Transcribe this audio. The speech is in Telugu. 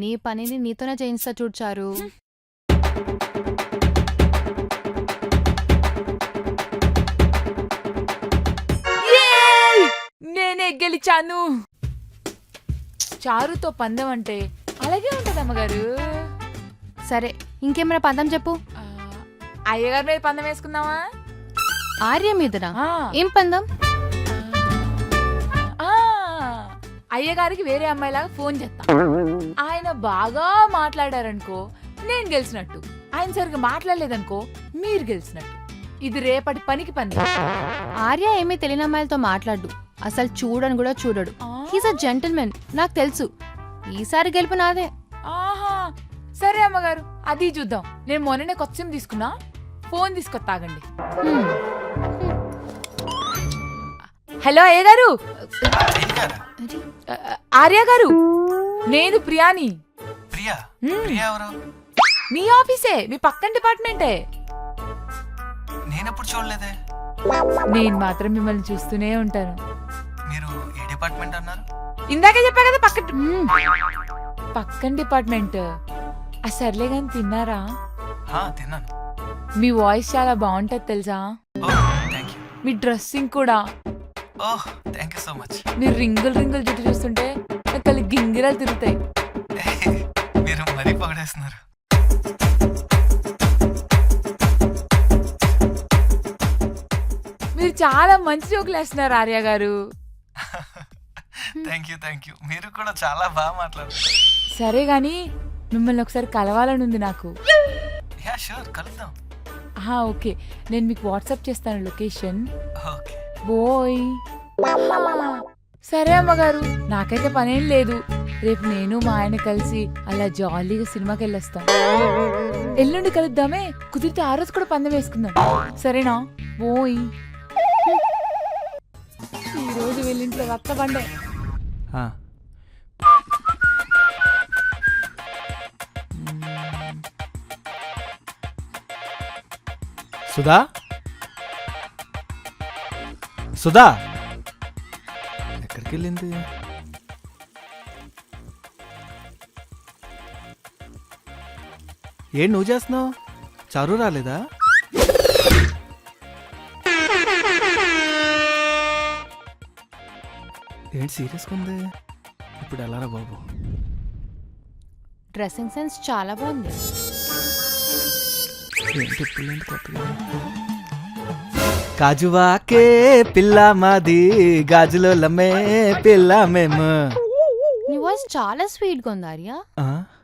నీ పనిని నీతోనే చేయిస్తా చూడు చారు. నేనే గెలిచాను. చారుతో పందెం అంటే అలాగే ఉంటది అమ్మగారు. సరే ఇంకేమైనా పందెం చెప్పు. అయ్యగారి మీద పందెం వేసుకుందామా? ఆర్య మీదనా? ఆ, ఏం పందెం? ఆ, అయ్యగారికి వేరే అమ్మాయిలాగా ఫోన్ చేస్తా. ఆయన బాగా మాట్లాడారనుకో నేను గెలిచినట్టు, ఆయన సరిగ్గా మాట్లాడలేదనుకో మీరు గెలిచినట్టు. ఇది రేపటి పనికి పందెం. ఆర్య ఏమీ తెలియని అమ్మాయిలతో మాట్లాడు, అసలు చూడని కూడా చూడడు. హీస్ అ జెంటిల్మెన్, నాకు తెలుసు. ఈసారి గెలుపు నాదే. ఆహా, సరే అమ్మగారు, అది చూద్దాం. నేను మొన్ననే కొత్త సిమ్ తీసుకున్నా, ఫోన్ తీసుకొస్తాగండి. హలో అయ్య గారు. ఆర్య గారు, నేను ప్రియాని. ప్రియా? ప్రియా ఎవరు? మీ ఆఫీసే, మీ పక్కన డిపార్ట్మెంటే. నేనెప్పుడు చూడలేదే. నేను మాత్రం మిమ్మల్ని చూస్తూనే ఉంటాను. మీరు ఏ డిపార్ట్మెంట్ అన్నారు? ఇందాకే చెప్పా కదా పక్కన డిపార్ట్మెంట్. సర్లే గాని తిన్నారా? తిన్నాను. మీ వాయిస్ చాలా బాగుంటది తెలుసా. Thank you. మీ డ్రెస్సింగ్ కూడా. Thank you so much. మీరు రింగులు జుట్టు చూస్తుంటే నాకు గింగిరాలు తిరుగుతాయి. మీరు మరీ పొగడేస్తున్నారు. మీరు చాలా మంచి జోకులు వేస్తున్నారు ఆర్య గారు. Thank you. మీరు కూడా చాలా బాగా మాట్లాడారు. సరే గాని మిమ్మల్ని ఒకసారి కలవాలని ఉంది నాకు. యా షూర్, కలుద్దాం. ఓకే, నేను మీకు వాట్సాప్ చేస్తాను లొకేషన్. ఓకే బోయ్. సరే అమ్మగారు, నాకైతే పనేం లేదు. రేపు నేను మా ఆయన కలిసి అలా జాలీగా సినిమాకి వెళ్ళొస్తాం. ఎల్లుండి కలుద్దామే, కుదిరితే ఆ రోజు కూడా పందెం వేసుకుందాం. సరేనా? బోయ్. ఈ రోజు వెళ్ళింట్లో రక్త బండే. సుధా ఎక్కడికి వెళ్ళింది? ఏంటి నువ్వు చేస్తున్నావు? చారు రాలేదా? ఏంటి సీరియస్గా ఉంది? ఇప్పుడు ఎలారా బాబు? డ్రెస్సింగ్ సెన్స్ చాలా బాగుంది. ఏంటి పిల్లండి కొత్తగా? గాజువాకే పిల్ల మాది, గాజులో లమ్మే పిల్ల మేము. నీ వాయిస్ చాలా స్వీట్ గా ఉంది ఆర్య.